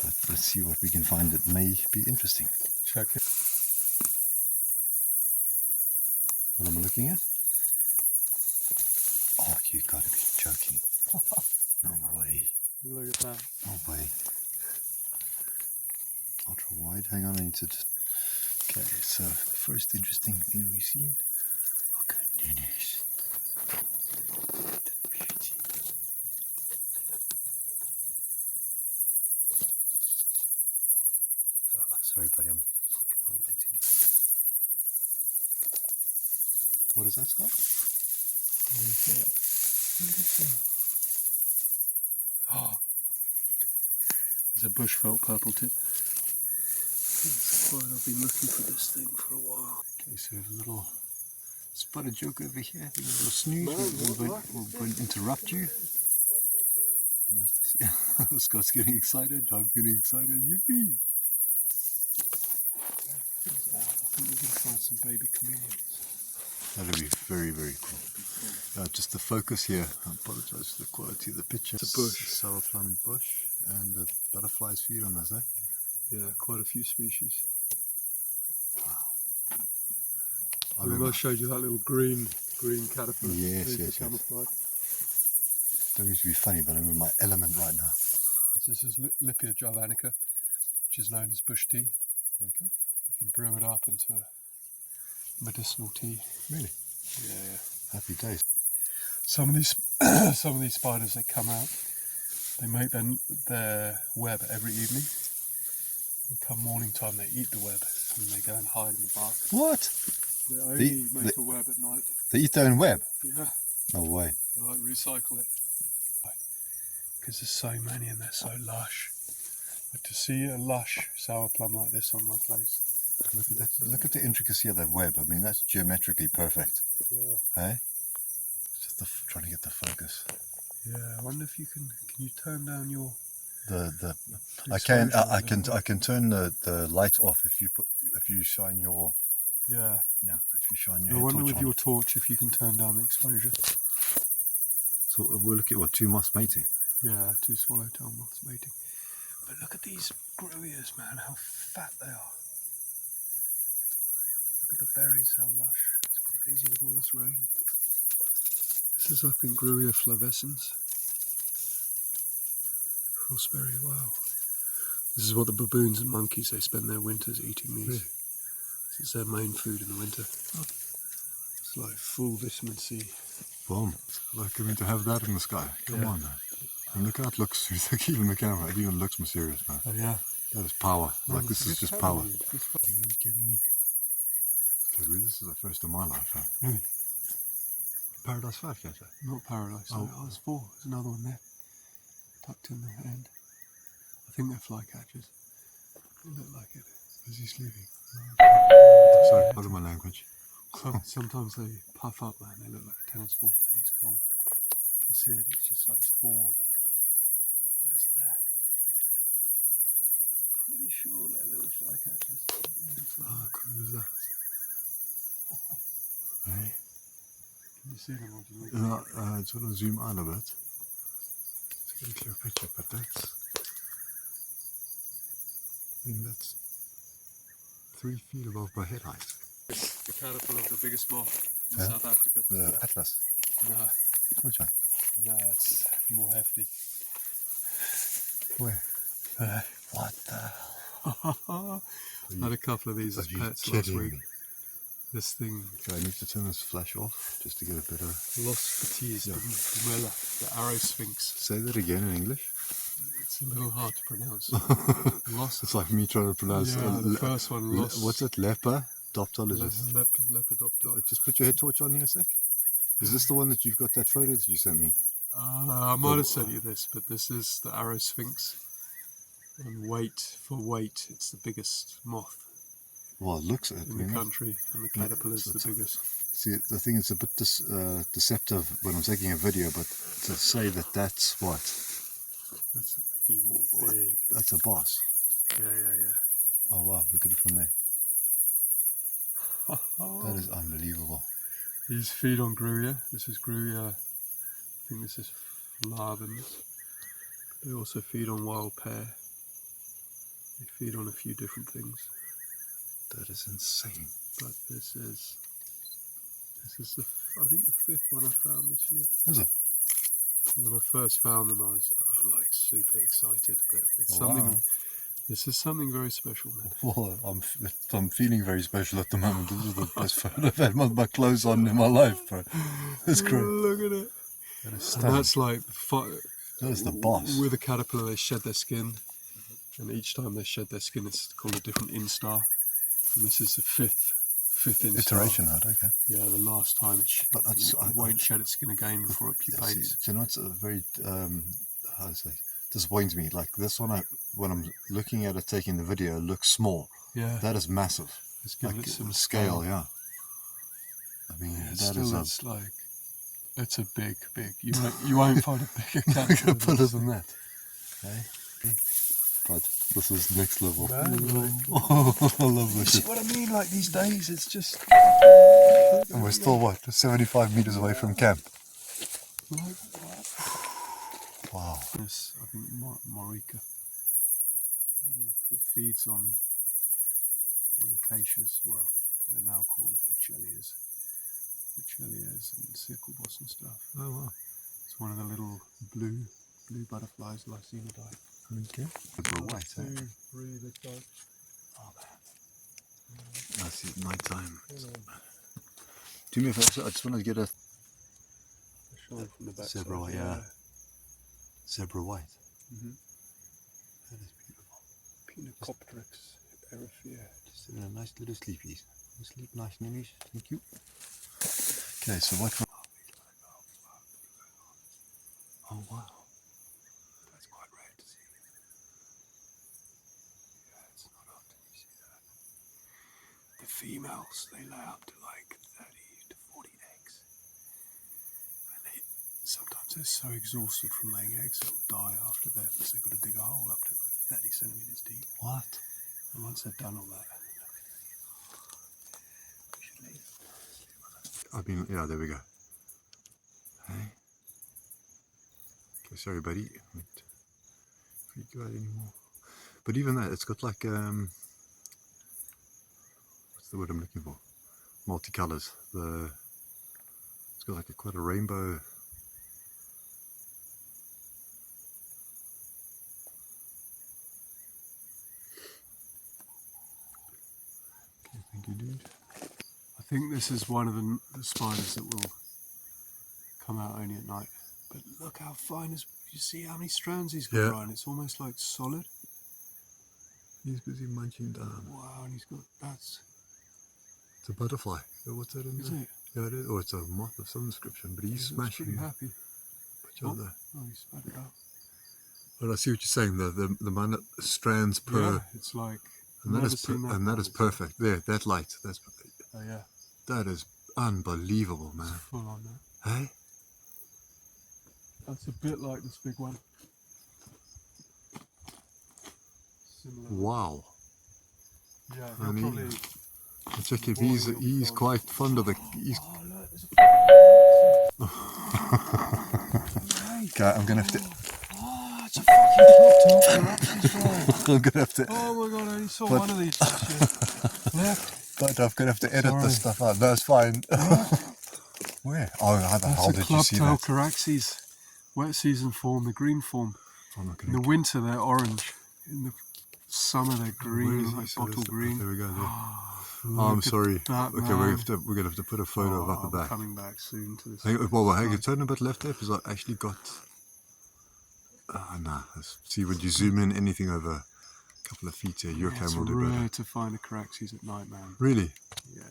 But let's see what we can find that may be interesting. Check it. What am I looking at? Oh, you gotta be joking. No way. Look at that. No way. Ultra wide. Hang on, I need to just... Okay, so first interesting thing we've seen. Look at Dennis. What a beauty. Sorry buddy, I'm putting my light in. What is that, Scott? Oh, there's a bush felt purple tip. That's quite, I've been looking for this thing for a while. Okay, so we have a little spotted joke over here, a little snooze. We won't interrupt you. Nice to see. Scott's getting excited, I'm getting excited, yippee! I think we're going to find some baby chameleons. That'll be very, very cool. Just the focus here, I apologize for the quality of the picture. It's a bush. Sour plum bush, and the butterflies feed on this, eh? Yeah, quite a few species. Wow. I remember I showed you that little green caterpillar. Yes, yes. Camouflage. Don't mean to be funny, but I'm in my element right now. This is Lipia javanica, which is known as bush tea. Okay. You can brew it up into a medicinal tea. Really? Yeah. Happy days. Some of these spiders, they come out, they make their web every evening. And come morning time, they eat the web and they go and hide in the bark. What? They only make a web at night. They eat their own web? Yeah. No way. They like recycle it. Because there's so many and they're so lush. But to see a lush sour plum like this on my place. Look at that! Look at the intricacy of that web. I mean, that's geometrically perfect. Yeah. Hey? Just trying to get the focus. Yeah. I wonder if you can you turn down your. I can turn the light off if you shine your. Yeah. Yeah. If you shine your. I wonder torch with on. your torch if you can turn down the exposure. So we're looking at what, two moths mating. Yeah, two swallowtail moths mating. But look at these growers, man, how fat they are. Look at the berries, how lush. It's crazy with all this rain. This is, I think, Grewia flavescens. Crossberry, wow. This is what the baboons and monkeys, they spend their winters eating these. Really? This is their main food in the winter. It's like full vitamin C. Boom. Like, I mean, to have that in the sky. Come on, man. And look how it looks. Even the camera, it even looks mysterious, man. Oh, yeah. That is power. Like, this is just power. Are You kidding me? Okay, this is the first of my life, huh? Really? Paradise 5, can't I? Not paradise. Oh. Oh, there's 4. There's another one there. Tucked in the end. I think they're flycatchers. They look like it. Is he sleeping? Sorry, pardon my language. Sometimes they puff up, man. They look like a tennis ball when it's cold. You see it, it's just like 4. What is that? I'm pretty sure they're little flycatchers. How cool is that? Hey? Can you see them or do you need I just want to zoom out a bit to get a clear picture, but that's... I mean, that's 3 feet above my head height. the caterpillar of the biggest moth in Yeah. South Africa? The Atlas. No, Which one? no, it's more hefty. Where? What the hell? I had a couple of these as pets last week. This thing Okay, I need to turn this flash off just to get a better... the arrow sphinx. Say that again in English. It's a little hard to pronounce. It's like me trying to pronounce... Yeah, the first one, lost. What's it? Lepidopterologist. Lepidopter. Just put your head torch on here a sec. Is this the one that you've got that photo that you sent me? I might have sent you this, but this is the arrow sphinx. And for weight, it's the biggest moth Well, it looks at in the country, and the caterpillar's the biggest. See, the thing is a bit deceptive when I'm taking a video, but to say that that's what? That's big. That's a boss. Yeah. Oh wow, look at it from there. That is unbelievable. These feed on Grewia. This is Grewia. I think this is flavens. They also feed on wild pear. They feed on a few different things. That is insane. But this is I think the fifth one I found this year. Is it? When I first found them, I was like super excited. But it's Wow. something. This is something very special, man. Well, I'm feeling very special at the moment. This is the best photo I've had my clothes on in my life, bro. It's great. Look at it. That is And that's like that is the boss. With a caterpillar, they shed their skin, and each time they shed their skin, it's called a different instar. And this is the fifth instar. Iteration out, okay. Yeah, the last time it won't shed its skin again before it pupates. So it's a very how to say, disappoints me. Like this one, when I'm looking at it, taking the video, it looks small. Yeah, that is massive. Let's give it some scale. Yeah, I mean it's a big. You won't find a bigger caterpillar than that. Okay, but this is next level. Man, I love this. See what I mean? Like these days, it's just. And we're still 75 meters away from camp. Wow. This, I think, Morica. It feeds on acacias. Well, they're now called Vachelias and sicklemoss and stuff. Oh wow! It's one of the little blue butterflies, Lycaenidae. Okay. They're white, eh? 2, 3, this guy. Oh man. I see it night time. Do me a favor, I just want to get a From the back zebra white, yeah. Zebra white. Mm-hmm. That is beautiful. Pinacopteryx erythea. Just in a nice little sleepies. Sleep nice, Nimish. Thank you. Okay, so what? Oh wow. That's quite rare to see. Yeah, it's not often you see that. The females, they lay up to like 30 to 40 eggs. And sometimes they're so exhausted from laying eggs, they'll die after that because they've got to dig a hole up to like 30 centimeters deep. What? And once they've done all that, we should leave. I mean, yeah, there we go. Hey. Okay, sorry, buddy. Won't freak you out anymore. But even that, it's got like what's the word I'm looking for? Multicolors. It's got like quite a rainbow. Okay, thank you, dude. I think this is one of the spiders that will come out only at night. But look how fine you see how many strands he's got, Brian. It's almost like solid. He's busy munching down. Wow, and he's got it's a butterfly. What's that in is there? it? Yeah, it is. Or it's a moth of some description, but he's smashing. Pretty happy. Oh, he spat it out. But I see what you're saying. The amount of strands per. Yeah, it's like. And that is perfect. There, that light. That's. Oh yeah. That is unbelievable, man. It's full on that. Hey. That's a bit like this big one. Similar. Wow. Yeah, I mean, probably. check if he's quite fond of the. He's... Oh look, there's a. Okay, I'm gonna have to. Oh, it's a fucking crop. I'm gonna have to. Oh my god, I only saw one of these this year. Left. But I'm gonna have to edit this stuff out. No, it's fine. Where? Oh, how the hell did you see that? Caraxes. Wet season form, the green form. In the winter they're orange. In the summer they're green, like bottle green. There we go. There. Oh, I'm sorry. That, okay, we're gonna have to put a photo of up the back. Coming back soon to this. Hang on, turn a bit left there because I actually got. Nah. Let's see when you zoom in anything over a couple of feet here. Your camera will do better. It's rare to find a Caraxes at night, man. Really? Yeah.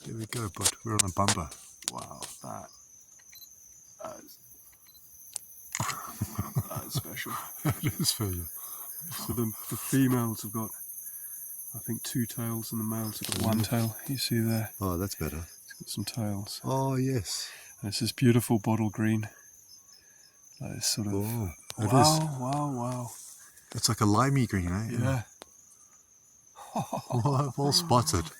There we go, but we're on a bumper. Wow, that is special. It is for you. So the females have got, I think, 2 tails, and the males have got 1 tail. You see there? Oh, that's better. It's got some tails. Oh, yes. And it's this beautiful bottle green. That is sort of. Oh, it is. Wow. It's like a limey green, eh? Yeah. Well spotted.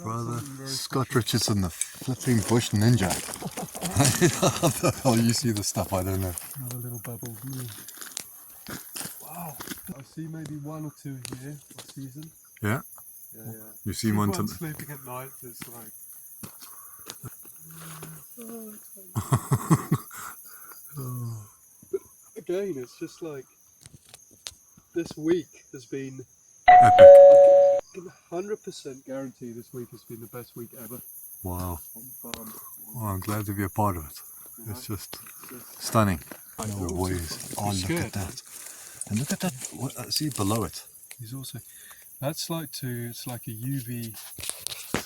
Brother Scott Richardson, the flipping bush ninja. How the hell you see the stuff? I don't know. Another little bubble. Wow. I see maybe one or two here a season. Yeah? Yeah. You've seen one to... sleeping at night. It's like... Again, it's just like... This week has been... Epic. I can 100% guarantee this week has been the best week ever. Wow. On farm. Well, I'm glad to be a part of it. It's just stunning. No ways. Oh, look at that. And look at that. See below it. He's also... That's like to... It's like a UV...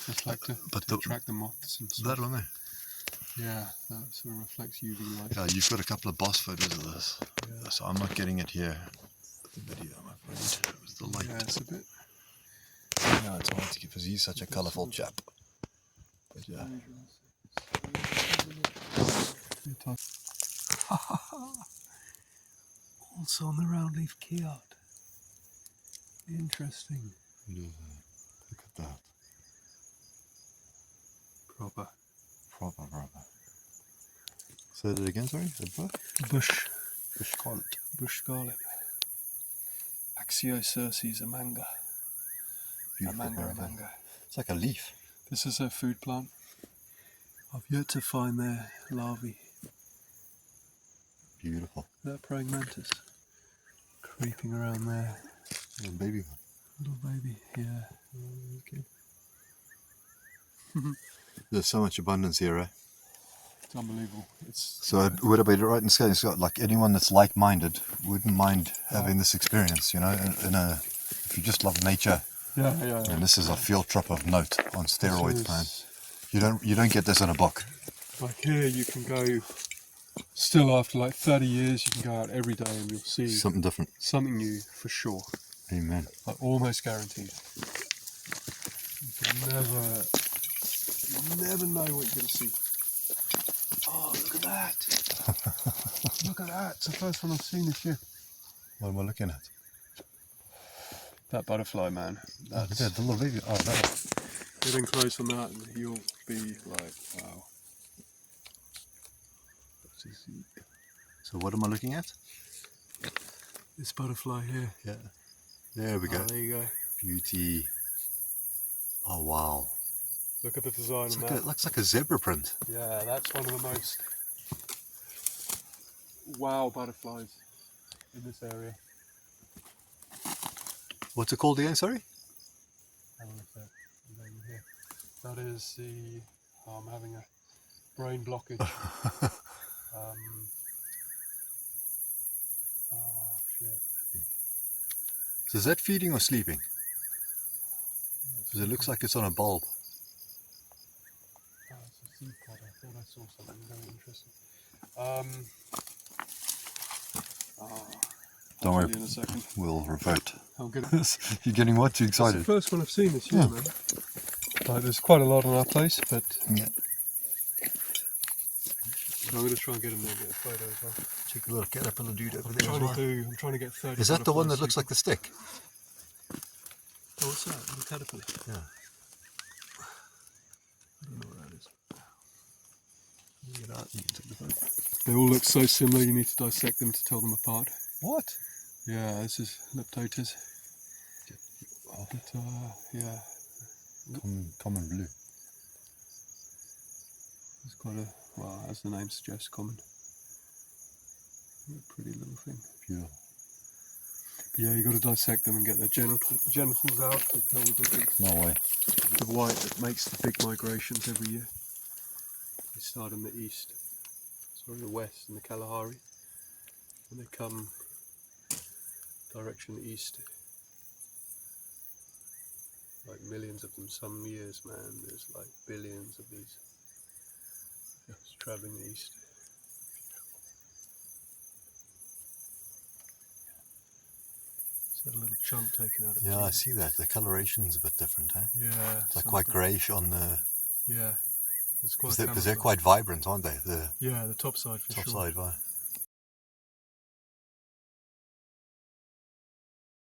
It's like to attract the moths and stuff. That one there. Yeah, that sort of reflects UV light. Yeah, you've got a couple of boss photos of this. Yeah. So I'm not getting it here. The video, I'm afraid. With the light. Yeah, it's a bit... Yeah, it's hard to keep because he's such a colourful chap. But yeah. Also on the roundleaf keyart. Interesting. Look at that. Proper. Proper. Say that again, sorry? Bush. Bush scarlet. Bush scarlet. Axiocerces amanga. Amanga. It's like a leaf. This is a food plant. I've yet to find their larvae. Beautiful. That praying mantis creeping around there. Little baby one. Little baby, yeah. Okay. There's so much abundance here, eh? It's unbelievable. So would I be right in saying it's got like anyone that's like-minded wouldn't mind having this experience, you know, if you just love nature. Yeah. And this is a field trip of note on steroids, man. You don't get this in a book. Like here, you can go. Still, after like 30 years, you can go out every day and you'll see something different, something new for sure. Amen. Like almost guaranteed. You can never know what you're going to see. Oh, look at that! Look at that! It's the first one I've seen this year. What am I looking at? That butterfly, man. That's the little baby. Oh, that. Get in close on that, and you'll be like, wow. So what am I looking at? This butterfly here. Yeah. There we go. Oh, there you go. Beauty. Oh wow. Look at the design on that. It looks like a zebra print. Yeah, that's one of the most wow butterflies in this area. What's it called again, sorry? That is the... I'm having a brain blockage. Oh, shit. So is that feeding or sleeping? Because it looks like it's on a bulb. Oh, it's a seed pod. I thought I saw something very interesting. Don't worry, in a second. We'll revert. I'm good. You're getting what? Too excited? It's the first one I've seen this year, man. Like, there's quite a lot on our place, but yeah. I'm going to try and get in there and get a photo as well. Check a little caterpillar dude over there as well. I'm trying to get 30. Is that the one that looks like the stick? Oh, what's that? The caterpillar? Yeah. I don't know what that is. Get out and you can take the photo. They all look so similar, you need to dissect them to tell them apart. What? Yeah, this is Leptotes. But, yeah. Common blue. It's quite a, well, as the name suggests, common. A pretty little thing. Beautiful. But yeah, you got to dissect them and get their genitals out to tell the difference. No way. The white that makes the big migrations every year. They start in the east, sorry, the west in the Kalahari, and they come direction east. Like millions of them. Some years, man, there's like billions of these just traveling east. It's got a little chunk taken out of it. Yeah, I see that. The coloration's a bit different, eh? Yeah. It's like quite greyish on the... Yeah. It's quite because they're quite vibrant, aren't they? Yeah, the top side for top sure. side,